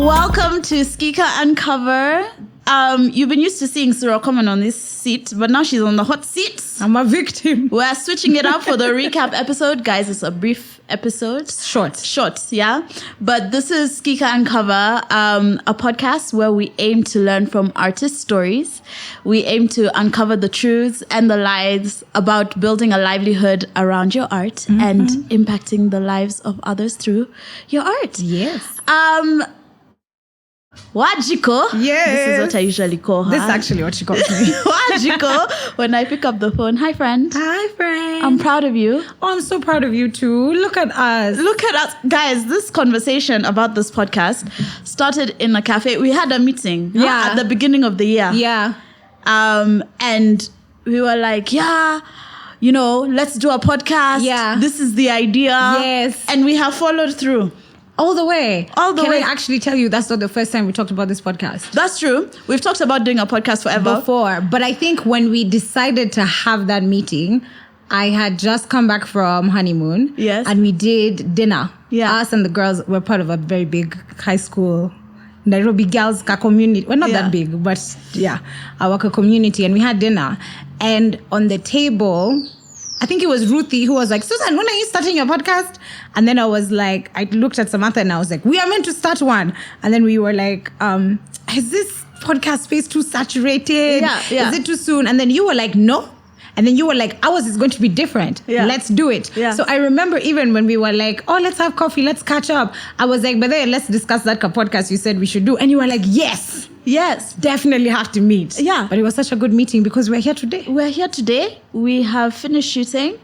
Welcome to Skika Uncover. You've been used to seeing Sura Common on this seat, but now she's on the hot seat. I'm a victim. We're switching it up for the recap episode. Guys, it's a brief episode. Short, yeah. But this is Skika Uncover, a podcast where we aim to learn from artist stories. We aim to uncover the truths and the lies about building a livelihood around your art and impacting the lives of others through your art. Yes. Wajiko. Yes. This is what I usually call her. This is actually what she calls me. Wajiko. When I pick up the phone. Hi, friend. Hi, friend. I'm proud of you. Oh, I'm so proud of you too. Look at us. Guys, this conversation about this podcast started in a cafe. We had a meeting at the beginning of the year. Yeah. And we were like, let's do a podcast. Yeah. This is the idea. Yes. And we have followed through. All the way. Can I actually tell you that's not the first time we talked about this podcast? That's true. We've talked about doing a podcast forever. Before. But I think when we decided to have that meeting, I had just come back from honeymoon. Yes. And we did dinner. Yeah. Us and the girls were part of a very big high school Nairobi girls community. Well, not that big, but our community. And we had dinner. And on the table, I think it was Ruthie who was like, Susan, when are you starting your podcast? And then I was like, I looked at Samantha and I was like, we are meant to start one. And then we were like, is this podcast space too saturated? Yeah. Is it too soon? And then you were like, no. And then you were like, ours is going to be different. Yeah. Let's do it. Yeah. So I remember even when we were like, oh, let's have coffee, let's catch up. I was like, but then let's discuss that podcast you said we should do. And you were like, yes. Yes. Definitely have to meet. Yeah. But it was such a good meeting because we're here today. We have finished shooting.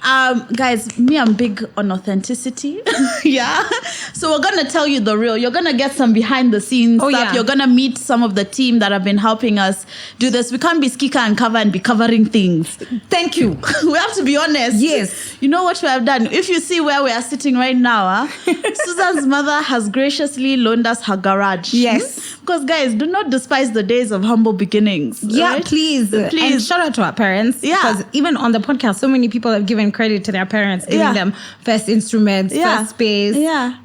Guys, me, I'm big on authenticity. Yeah. So we're going to tell you the real. You're going to get some behind the scenes stuff. Yeah. You're going to meet some of the team that have been helping us do this. We can't be Skika Uncover and be covering things. Thank you. We have to be honest. Yes. You know what we have done? If you see where we are sitting right now, Susan's mother has graciously loaned us her garage. Yes. Because guys, do not despise the days of humble beginnings. Yeah, right? please. And shout out to our parents. Yeah. Because even on the podcast, so many people have given credit to their parents, giving them first instruments, first space,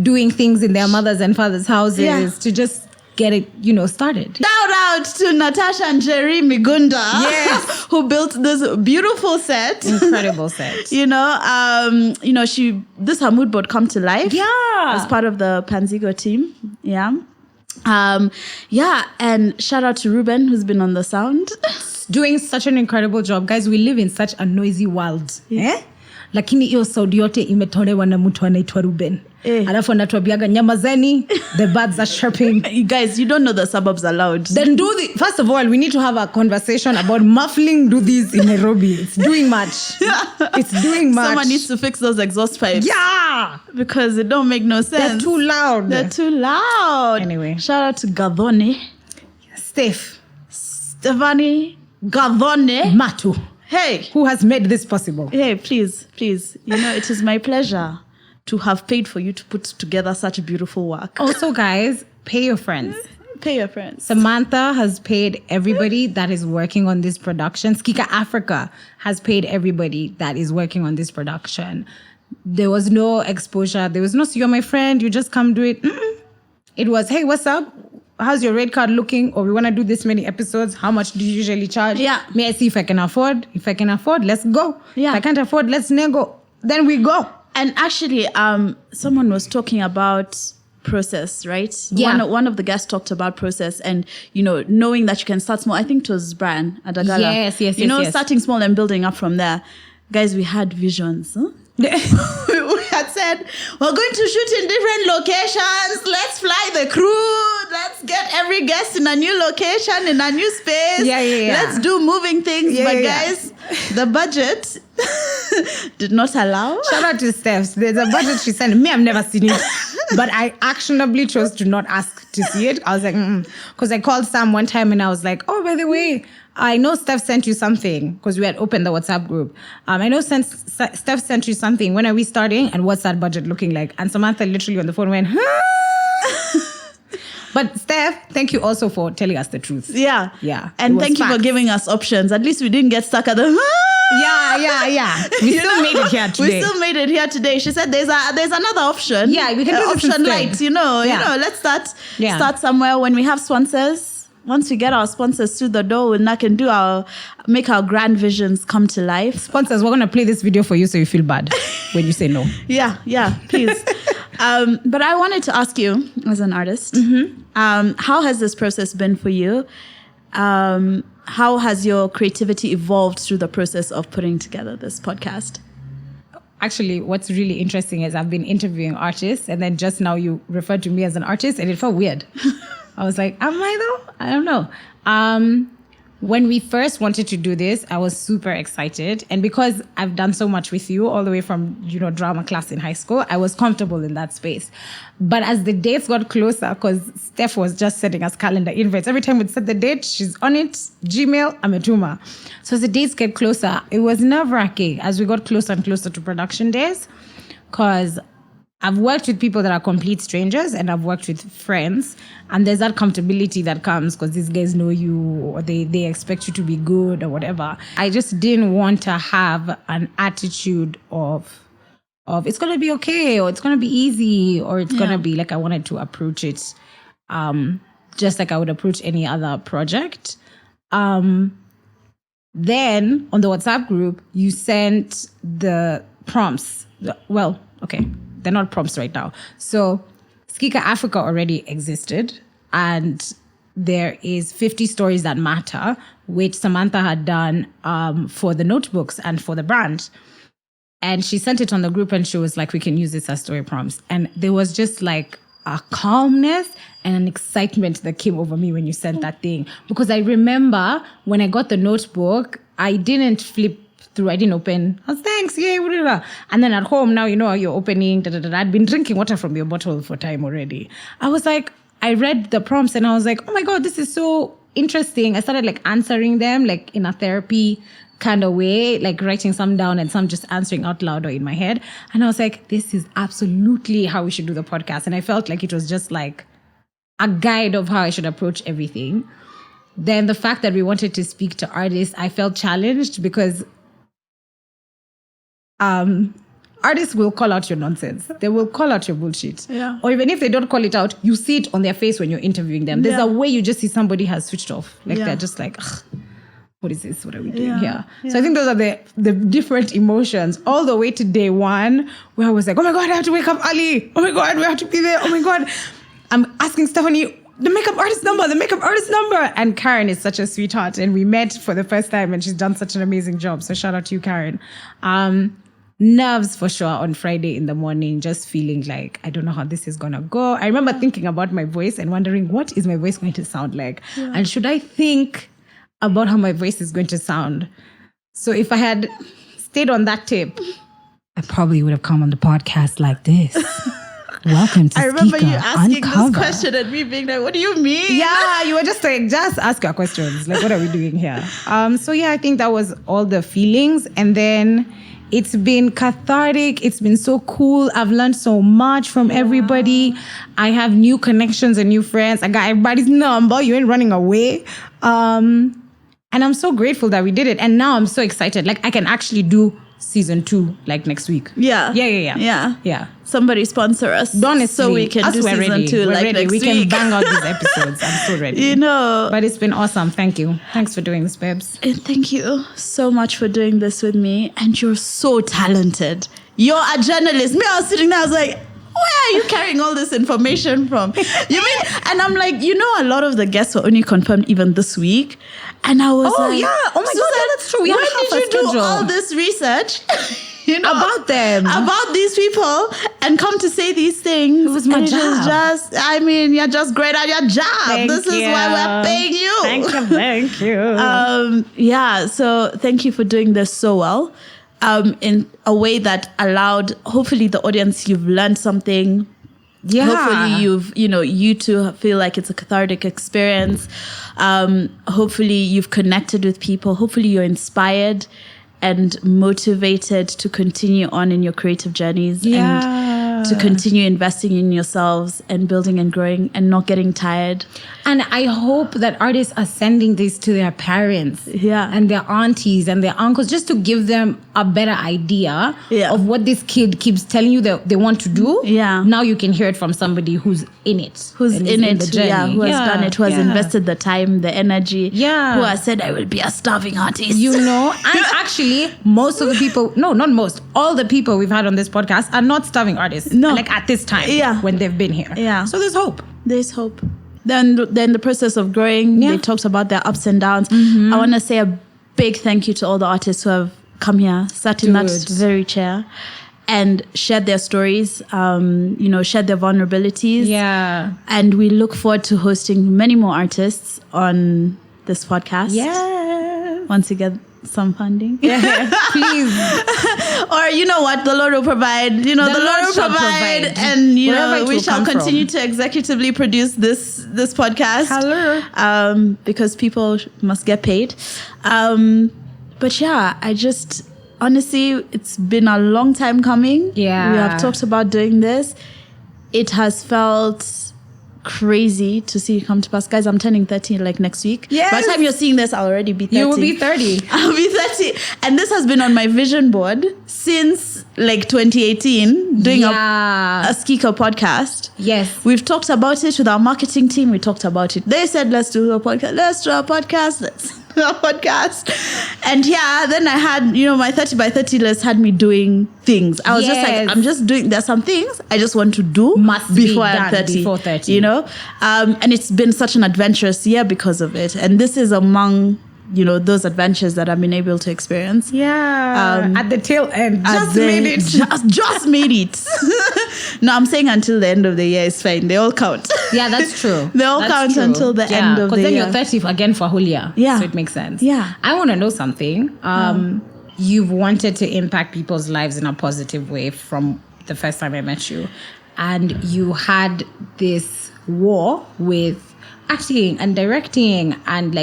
doing things in their mothers and fathers' houses to just get it, started. Shout out to Natasha and Jerry Migunda, yes, who built this beautiful set. Incredible set. This her mood board come to life. Yeah. As part of the Panzigo team. Yeah. And shout out to Ruben, who's been on the sound. Doing such an incredible job. Guys, we live in such a noisy world. Lakini hiyo sauti yote imetolewa na mtu anaitwa Ruben. Alafu anatuambiaga nyamazeni, the birds are chirping. Guys, you don't know the suburbs are loud. Then first of all, we need to have a conversation about muffling do these in Nairobi. It's doing much. It's doing much. Someone needs to fix those exhaust pipes. Yeah. Because it don't make no sense. They're too loud. Anyway. Shout out to Gadone. Stefani Gadone. Matu. Hey. Who has made this possible? Hey, please. It is my pleasure to have paid for you to put together such beautiful work. Also, guys, pay your friends. Pay your friends. Samantha has paid everybody that is working on this production. Skika Africa has paid everybody that is working on this production. There was no exposure. There was no, so you're my friend, you just come do it. It was, hey, what's up? How's your rate card looking? Or we want to do this many episodes. How much do you usually charge? Yeah. May I see if I can afford? If I can afford, let's go. Yeah. If I can't afford, let's nego. Then we go. And actually, someone was talking about process, right? Yeah. One of the guests talked about process and, knowing that you can start small. I think it was Brian Adagala. Yes. Starting small and building up from there. Guys, we had visions. Huh? We had said, we're going to shoot in different locations. Let's fly the crew. Let's get every guest in a new location, in a new space. Yeah. Let's do moving things. Guys, the budget did not allow. Shout out to Steph. There's a budget she sent me. I've never seen it. But I actionably chose to not ask to see it. I was like, because I called Sam one time and I was like, oh, by the way, I know Steph sent you something because we had opened the WhatsApp group. I know Steph sent you something. When are we starting? And what's that budget looking like? And Samantha literally on the phone went, But Steph, thank you also for telling us the truth. Yeah. Yeah. And thank you for giving us options. At least we didn't get stuck at the Yeah. We still made it here today. We still made it here today. She said there's another option. Yeah, we can do this option instead. light. You know, let's Yeah. start somewhere when we have sponsors. Once we get our sponsors through the door, we'll knock and make our grand visions come to life. Sponsors, we're gonna play this video for you so you feel bad when you say no. Yeah, please. But I wanted to ask you, as an artist, how has this process been for you? How has your creativity evolved through the process of putting together this podcast? Actually, what's really interesting is I've been interviewing artists, and then just now you referred to me as an artist, and it felt weird. I was like, am I though? I don't know. When we first wanted to do this, I was super excited. And because I've done so much with you all the way from, drama class in high school, I was comfortable in that space. But as the dates got closer, because Steph was just sending us calendar invites, every time we'd set the date, she's on it, Gmail, Ametuma. So as the dates get closer, it was nerve-wracking as we got closer and closer to production days, because I've worked with people that are complete strangers and I've worked with friends, and there's that comfortability that comes because these guys know you or they expect you to be good or whatever. I just didn't want to have an attitude of it's going to be okay or it's going to be easy or it's going to be like I wanted to approach it just like I would approach any other project. Then on the WhatsApp group, you sent the prompts. Well, okay. They're not prompts right now. So Skika Africa already existed, and there is 50 Stories That Matter, which Samantha had done for the notebooks and for the brand. And she sent it on the group and she was like, we can use this as story prompts. And there was just like a calmness and an excitement that came over me when you sent that thing. Because I remember when I got the notebook, I didn't flip through. I didn't open. I was thanks, yay, whatever. And then at home now, you're opening. I'd been drinking water from your bottle for time already. I was like, I read the prompts and I was like, oh my God, this is so interesting. I started like answering them like in a therapy kind of way, like writing some down and some just answering out loud or in my head. And I was like, this is absolutely how we should do the podcast. And I felt like it was just like a guide of how I should approach everything. Then the fact that we wanted to speak to artists, I felt challenged because artists will call out your nonsense. They will call out your bullshit. Yeah. Or even if they don't call it out, you see it on their face when you're interviewing them. There's a way you just see somebody has switched off. Like they're just like, what is this? What are we doing here? Yeah. So I think those are the different emotions all the way to day one where I was like, oh my God, I have to wake up early. Oh my God, we have to be there. Oh my God. I'm asking Stephanie, the makeup artist number. And Karen is such a sweetheart. And we met for the first time and she's done such an amazing job. So shout out to you, Karen. Nerves for sure on Friday in the morning, just feeling like, I don't know how this is going to go. I remember thinking about my voice and wondering, what is my voice going to sound like? Yeah. And should I think about how my voice is going to sound? So if I had stayed on that tip, I probably would have come on the podcast like this. Welcome to Skika. I remember you asking Uncover. this question and me being like, what do you mean? Yeah, you were just like, just ask your questions. Like, what are we doing here? So yeah, I think that was all the feelings. And then it's been cathartic. It's been so cool. I've learned so much from everybody. I have new connections and new friends. I got everybody's number. You ain't running away. And I'm so grateful that we did it. And now I'm so excited. Like I can actually do season 2 like next week. Yeah. Somebody sponsor us. Honestly, so we can do season ready. 2 like ready. next we week. We can bang out these episodes. I'm so ready. But it's been awesome. Thank you. Thanks for doing this, babes. And thank you so much for doing this with me. And you're so talented. You're a journalist. Me, I was sitting there, I was like, where are you carrying all this information from? You mean? And I'm like, a lot of the guests were only confirmed even this week. And I was like, oh my God, that's true. When did you do all this research? About them. About these people and come to say these things. It was my job. You're just great at your job. This is why we're paying you. Thank you. So thank you for doing this so well. In a way that allowed, hopefully the audience, you've learned something. Yeah. Hopefully you two feel like it's a cathartic experience. Hopefully you've connected with people. Hopefully you're inspired and motivated to continue on in your creative journeys. Yeah. And to continue investing in yourselves and building and growing and not getting tired. And I hope that artists are sending this to their parents and their aunties and their uncles just to give them a better idea of what this kid keeps telling you that they want to do. Now you can hear it from somebody who's in it. Who's in it, who has done it, who has invested the time, the energy, who has said, I will be a starving artist. You know, and actually, most of the people, no, not most, all the people we've had on this podcast are not starving artists. No. Like at this time when they've been here. So there's hope. There's hope. Then the process of growing, they talked about their ups and downs. I want to say a big thank you to all the artists who have come here, sat in that very chair and shared their stories, shared their vulnerabilities. And we look forward to hosting many more artists on this podcast. Once you get some funding. Please. Or you know what, the Lord will provide. The Lord will provide. And we shall continue to executively produce this podcast. Hello. Because people must get paid. But I just honestly, it's been a long time coming. We have talked about doing this. It has felt crazy to see it come to pass. Guys, I'm turning 30 like next week. By the time you're seeing this, I'll already be 30. You will be 30. I'll be 30. And this has been on my vision board since like 2018, doing a Skika podcast. We've talked about it with our marketing team. We talked about it. They said, let's do a podcast. Let's do a podcast. And then I had, my 30 by 30 list had me doing things. I was just like, I'm just doing, there's some things I just want to do before I'm 30. Before 30. And it's been such an adventurous year because of it. And this is among, those adventures that I've been able to experience. At the tail end. Just made it. Just made it. No, I'm saying until the end of the year is fine. They all count. Yeah, that's true. They all count until the end of the year. Because then you're 30 again for a whole year. So it makes sense. I want to know something. You've wanted to impact people's lives in a positive way from the first time I met you. And you had this war with acting and directing and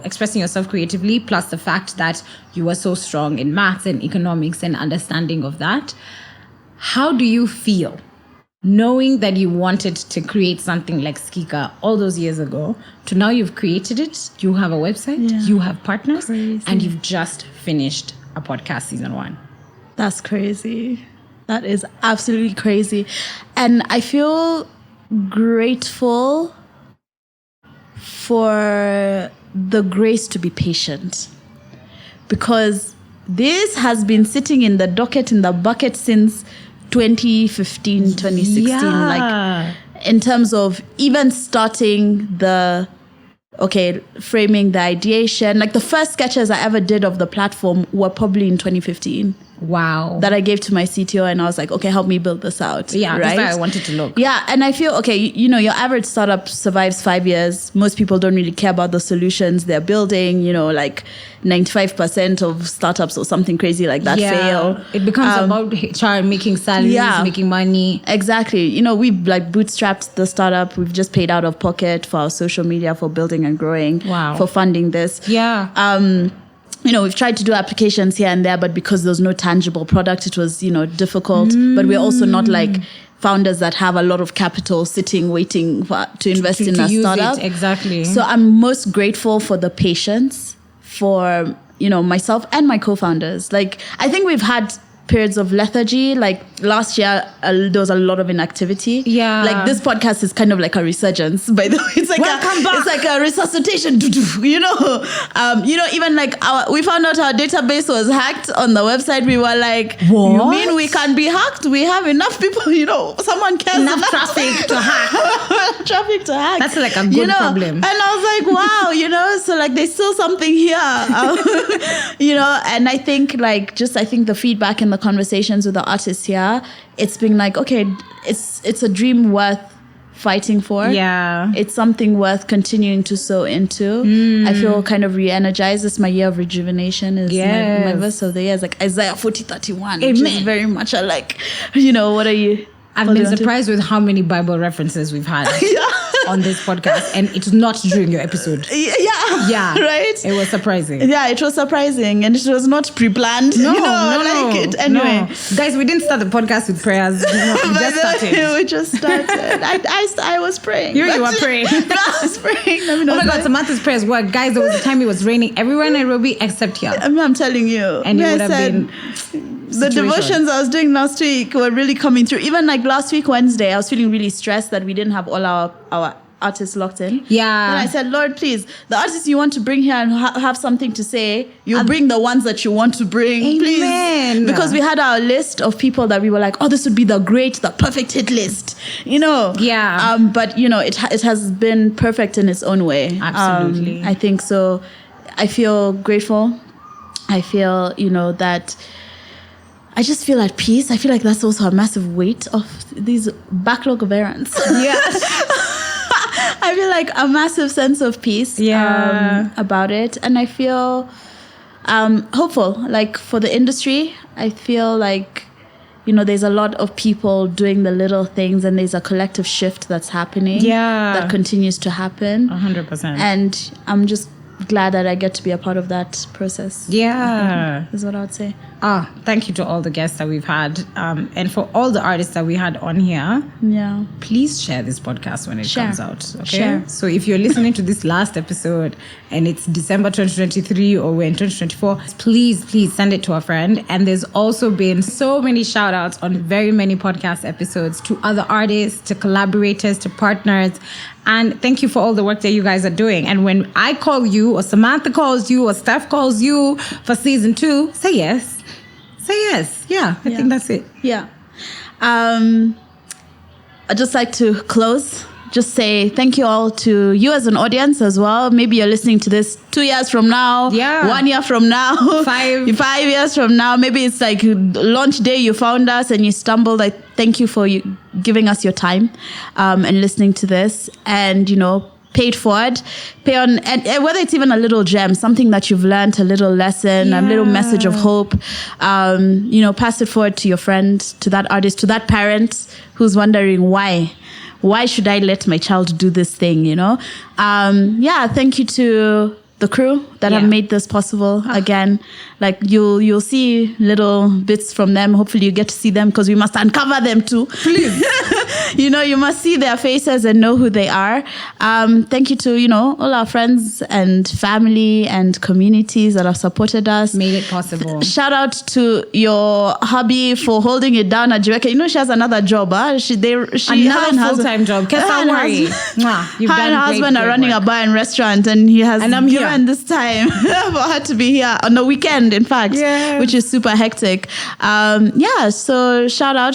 expressing yourself creatively, plus the fact that you were so strong in maths and economics and understanding of that. How do you feel knowing that you wanted to create something like Skika all those years ago to now you've created it, you have a website, you have partners, and you've just finished a podcast season 1? That's crazy. That is absolutely crazy. And I feel grateful for the grace to be patient, because this has been sitting in the docket, in the bucket since 2015, 2016. Like in terms of even starting framing the ideation. Like the first sketches I ever did of the platform were probably in 2015. Wow. That I gave to my CTO and I was like, okay, help me build this out. Yeah, right? That's how I wanted to look. Yeah, and I feel, okay, your average startup survives 5 years. Most people don't really care about the solutions they're building. like 95% of startups or something crazy like that fail. It becomes about HR, making salaries, making money. Exactly. We've bootstrapped the startup. We've just paid out of pocket for our social media, for building and growing, for funding this. We've tried to do applications here and there, but because there's no tangible product, it was, difficult. But we're also not like founders that have a lot of capital sitting, waiting to invest in a startup. Exactly. So I'm most grateful for the patience for, myself and my co-founders. Like, I think we've had periods of lethargy. Like last year, there was a lot of inactivity. Like this podcast is kind of like a resurgence, by the way. It's like Welcome back. It's like a resuscitation. Even like we found out our database was hacked on the website. We were like, what? You mean we can be hacked? We have enough people, someone cares enough traffic to hack. Traffic to hack. That's like a good problem. And I was like, wow, so like there's still something here. And I think the feedback and the conversations with the artists here, it's been like, okay, it's a dream worth fighting for. It's something worth continuing to sow into. I feel kind of re-energized. It's my year of rejuvenation. Is my verse of the year is like Isaiah 40:31, which is very much what are you? I've been surprised with how many Bible references we've had on this podcast, and it's not during your episode. Yeah. Right? It was surprising. Yeah, it was surprising, and it was not pre-planned. No, Anyway. Guys, we didn't start the podcast with prayers. We just started. I was praying. You were praying. I was praying. Oh my God, Samantha's prayers worked. Guys, there was a time it was raining everywhere in Nairobi except here. I'm telling you. And it would have been... The devotions I was doing last week were really coming through. Even like last week, Wednesday, I was feeling really stressed that we didn't have all our artists locked in. Yeah. Then I said, Lord, please, the artists you want to bring here and have something to say, you bring the ones that you want to bring, Amen. please. Because we had our list of people that we were like, oh, this would be the perfect hit list, Yeah. But it has been perfect in its own way. Absolutely. I think so. I feel grateful. I feel, that I just feel at peace. I feel like that's also a massive weight of these backlog of errands. Yeah. I feel like a massive sense of peace about it. And I feel hopeful. Like for the industry, I feel like, there's a lot of people doing the little things, and there's a collective shift that's happening. Yeah. That continues to happen. 100%. And I'm just glad that I get to be a part of that process. Yeah. Is what I would say. Thank you to all the guests that we've had. And for all the artists that we had on here. Yeah. Please share this podcast when it comes out. Okay. Share. So if you're listening to this last episode and it's December 2023 or we're in 2024, please send it to a friend. And there's also been so many shout outs on very many podcast episodes to other artists, to collaborators, to partners. And thank you for all the work that you guys are doing. And when I call you, or Samantha calls you, or Steph calls you for season 2, say yes. Say yes. Yeah, I think that's it. Yeah. I'd just like to close. Just say thank you all to you as an audience as well. Maybe you're listening to this 2 years from now, 1 year from now, 5 years from now. Maybe it's like launch day, you found us and you stumbled. I thank you for giving us your time and listening to this. And, pay it forward, pay on, and whether it's even a little gem, something that you've learned, a little lesson, a little message of hope, pass it forward to your friend, to that artist, to that parent who's wondering why should I let my child do this thing, thank you to the crew that have made this possible. Again, like you'll see little bits from them. Hopefully you get to see them, because we must uncover them too. Please. You must see their faces and know who they are. Thank you to, all our friends and family and communities that have supported us. Made it possible. Shout out to your hubby for holding it down at Jamaica. She has another job. Another full-time job. Don't worry. Her and her husband are running a bar and restaurant, and he has given this time for her to be here on the weekend, in fact, which is super hectic. So shout out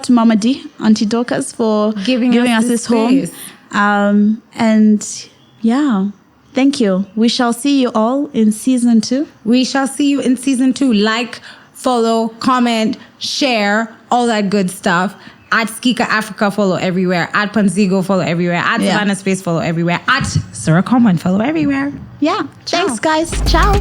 to Mama D, Auntie Dorcas, for giving us this home. Thank you. We shall see you all in season 2. We shall see you in season 2. Like, follow, comment, share, all that good stuff. At Skika Africa, follow everywhere. At Panzigo, follow everywhere. At Savannah Space, follow everywhere. At Sarah Common, follow everywhere. Yeah. Ciao. Thanks, guys. Ciao.